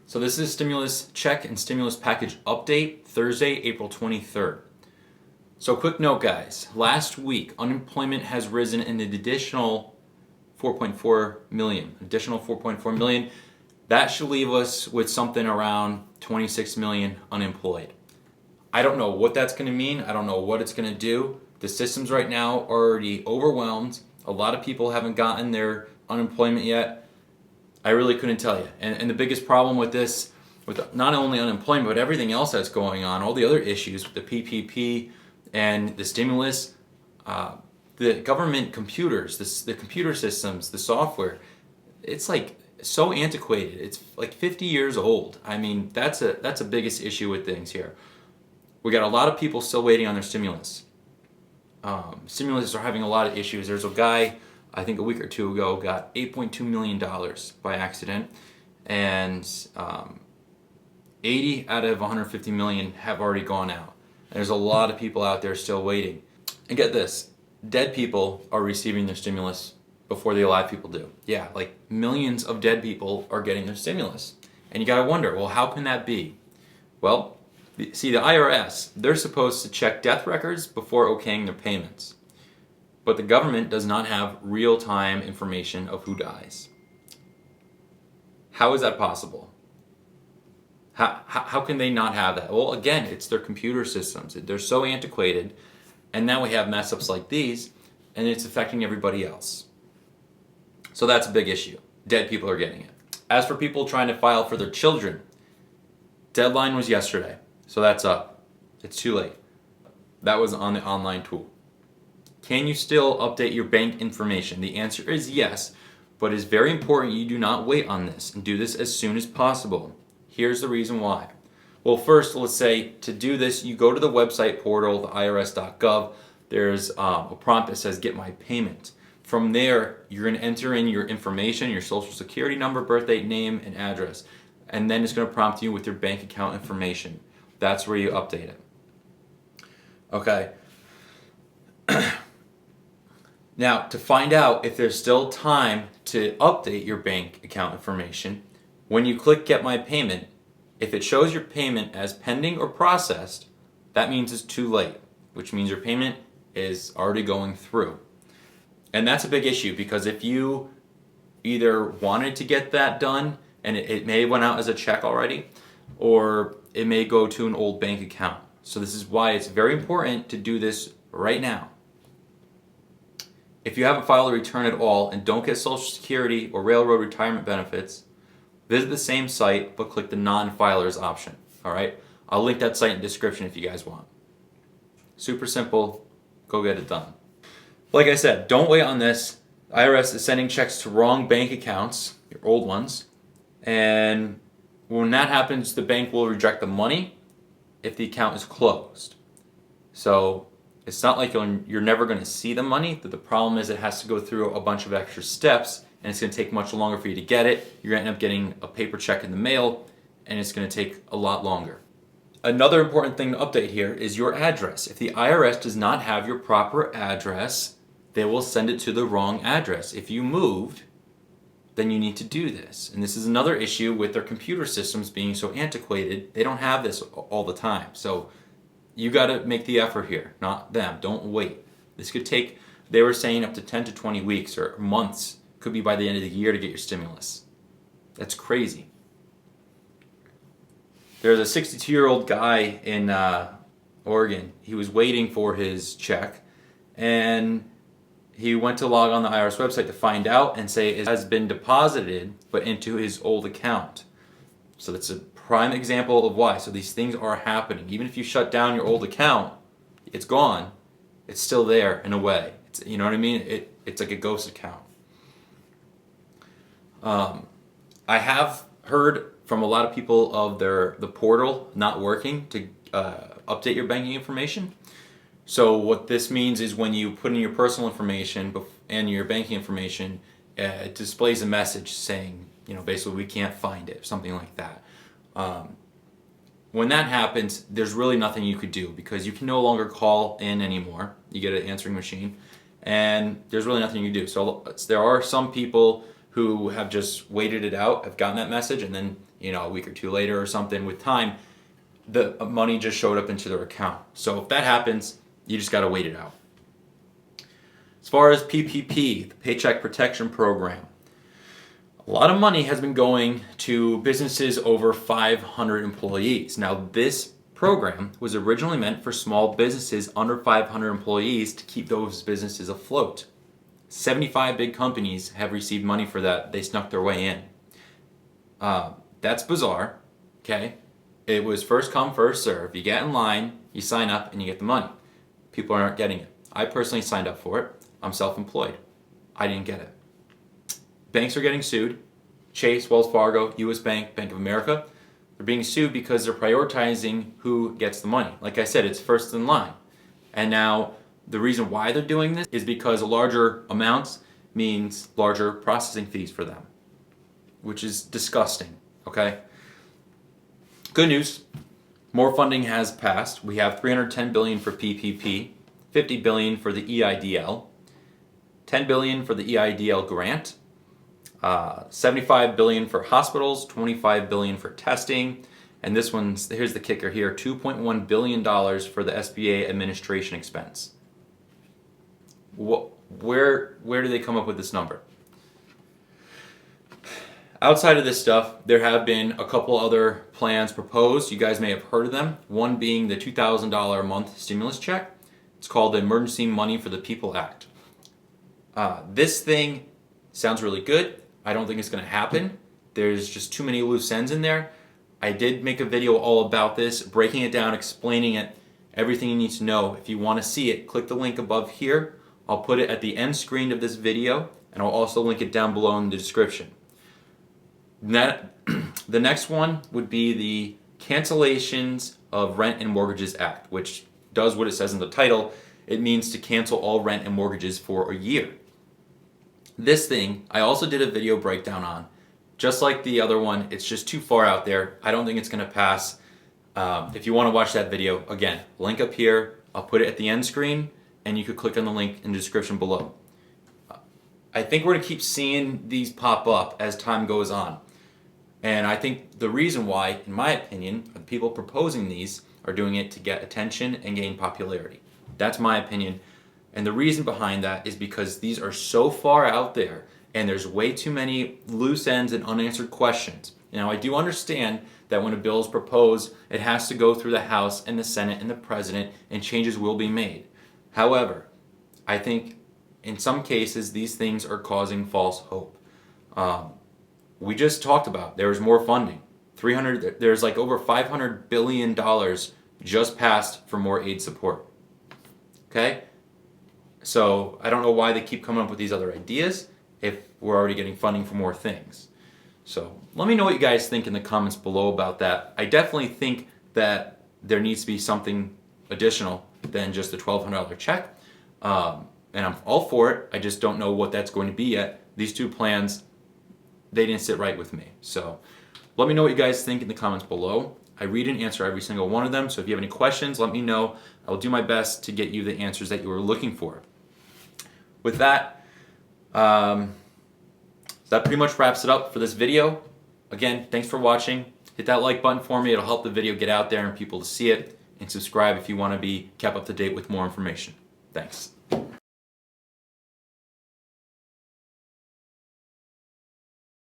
So this is stimulus check and stimulus package update, Thursday, April 23rd. So quick note, guys. Last week, unemployment has risen an additional 4.4 million. That should leave us with something around 26 million unemployed. I don't know what that's going to mean. I don't know what it's going to do. The systems right now are already overwhelmed. A lot of people haven't gotten their unemployment yet. I really couldn't tell you. And the biggest problem with this, with not only unemployment, but everything else that's going on, all the other issues with the PPP and the stimulus, the government computers, the computer systems, the software, it's like so antiquated. It's like 50 years old. I mean, that's a biggest issue with things here. We got a lot of people still waiting on their stimulus. Stimulus are having a lot of issues. There's a guy, I think a week or two ago, got $8.2 million by accident, and 80 out of 150 million have already gone out. There's a lot of people out there still waiting. And get this, dead people are receiving their stimulus before the alive people do. Yeah, like millions of dead people are getting their stimulus. And you gotta wonder, well, how can that be? Well, see, the IRS, they're supposed to check death records before okaying their payments. But the government does not have real-time information of who dies. How is that possible? How can they not have that? Well, again, it's their computer systems. They're so antiquated, and now we have mess-ups like these, and it's affecting everybody else. So that's a big issue. Dead people are getting it. As for people trying to file for their children, deadline was yesterday, so that's up. It's too late. That was on the online tool. Can you still update your bank information? The answer is yes, but it's very important you do not wait on this and do this as soon as possible. Here's the reason why. Well, first, let's say to do this, you go to the website portal, the irs.gov. There's a prompt that says get my payment. From there, you're going to enter in your information, your social security number, birth date, name, and address. And then it's going to prompt you with your bank account information. That's where you update it. Okay. Now, to find out if there's still time to update your bank account information, when you click Get My Payment, if it shows your payment as pending or processed, that means it's too late, which means your payment is already going through. And that's a big issue because if you either wanted to get that done and it may have went out as a check already, or it may go to an old bank account. So this is why it's very important to do this right now. If you haven't filed a return at all and don't get Social Security or Railroad retirement benefits, visit the same site but click the non-filers option. All right? I'll link that site in the description if you guys want. Super simple. Go get it done. Like I said, don't wait on this. IRS is sending checks to wrong bank accounts, your old ones, and when that happens, the bank will reject the money if the account is closed. So it's not like you're never going to see the money. The problem is it has to go through a bunch of extra steps, and it's going to take much longer for you to get it. You're going to end up getting a paper check in the mail, and it's going to take a lot longer. Another important thing to update here is your address. If the IRS does not have your proper address, they will send it to the wrong address. If you moved, then you need to do this. And this is another issue with their computer systems being so antiquated. They don't have this all the time. So you got to make the effort here, not them. Don't wait. This could take, they were saying, up to 10 to 20 weeks or months. Could be by the end of the year to get your stimulus. That's crazy. There's a 62-year-old guy in Oregon. He was waiting for his check, and he went to log on the IRS website to find out and say it has been deposited, but into his old account. So that's a prime example of why. So these things are happening. Even if you shut down your old account, it's gone. It's still there in a way. You know what I mean? It's like a ghost account. I have heard from a lot of people of the portal not working to update your banking information. So what this means is when you put in your personal information and your banking information, it displays a message saying, basically we can't find it, something like that. When that happens, there's really nothing you could do because you can no longer call in anymore. You get an answering machine, and there's really nothing you can do. So there are some people who have just waited it out, have gotten that message, and then a week or two later or something. With time, the money just showed up into their account. So if that happens, you just got to wait it out. As far as PPP, the Paycheck Protection Program, a lot of money has been going to businesses over 500 employees. Now, this program was originally meant for small businesses under 500 employees to keep those businesses afloat. 75 big companies have received money for that. They snuck their way in. That's bizarre, okay? It was first come, first serve. You get in line, you sign up, and you get the money. People aren't getting it. I personally signed up for it. I'm self-employed. I didn't get it. Banks are getting sued. Chase, Wells Fargo, US Bank, Bank of America. They're being sued because they're prioritizing who gets the money. Like I said, it's first in line. And now the reason why they're doing this is because larger amounts means larger processing fees for them, which is disgusting, okay? Good news, more funding has passed. We have $310 billion for PPP, $50 billion for the EIDL, $10 billion for the EIDL grant, $75 billion for hospitals, $25 billion for testing, and this one's, here's the kicker here, $2.1 billion for the SBA administration expense. Where do they come up with this number? Outside of this stuff, there have been a couple other plans proposed. You guys may have heard of them. One being the $2,000 a month stimulus check. It's called the Emergency Money for the People Act. This thing sounds really good. I don't think it's going to happen. There's just too many loose ends in there. I did make a video all about this, breaking it down, explaining it, everything you need to know. If you want to see it, click the link above here. I'll put it at the end screen of this video, and I'll also link it down below in the description. The next one would be the Cancellations of Rent and Mortgages Act, which does what it says in the title. It means to cancel all rent and mortgages for a year. This thing, I also did a video breakdown on. Just like the other one, it's just too far out there. I don't think it's going to pass. If you want to watch that video, again, link up here. I'll put it at the end screen, and you could click on the link in the description below. I think we're going to keep seeing these pop up as time goes on. And I think the reason why, in my opinion, the people proposing these are doing it to get attention and gain popularity. That's my opinion. And the reason behind that is because these are so far out there and there's way too many loose ends and unanswered questions. Now, I do understand that when a bill is proposed, it has to go through the House and the Senate and the President, and changes will be made. However, I think in some cases these things are causing false hope. We just talked about there's more funding. There's like over $500 billion just passed for more aid support. Okay? So I don't know why they keep coming up with these other ideas if we're already getting funding for more things. So let me know what you guys think in the comments below about that. I definitely think that there needs to be something additional than just the $1,200 check. And I'm all for it. I just don't know what that's going to be yet. These two plans, they didn't sit right with me. So let me know what you guys think in the comments below. I read and answer every single one of them. So if you have any questions, let me know. I'll do my best to get you the answers that you were looking for. With that, that pretty much wraps it up for this video. Again, thanks for watching. Hit that like button for me. It'll help the video get out there and people to see it. And subscribe if you want to be kept up to date with more information. Thanks.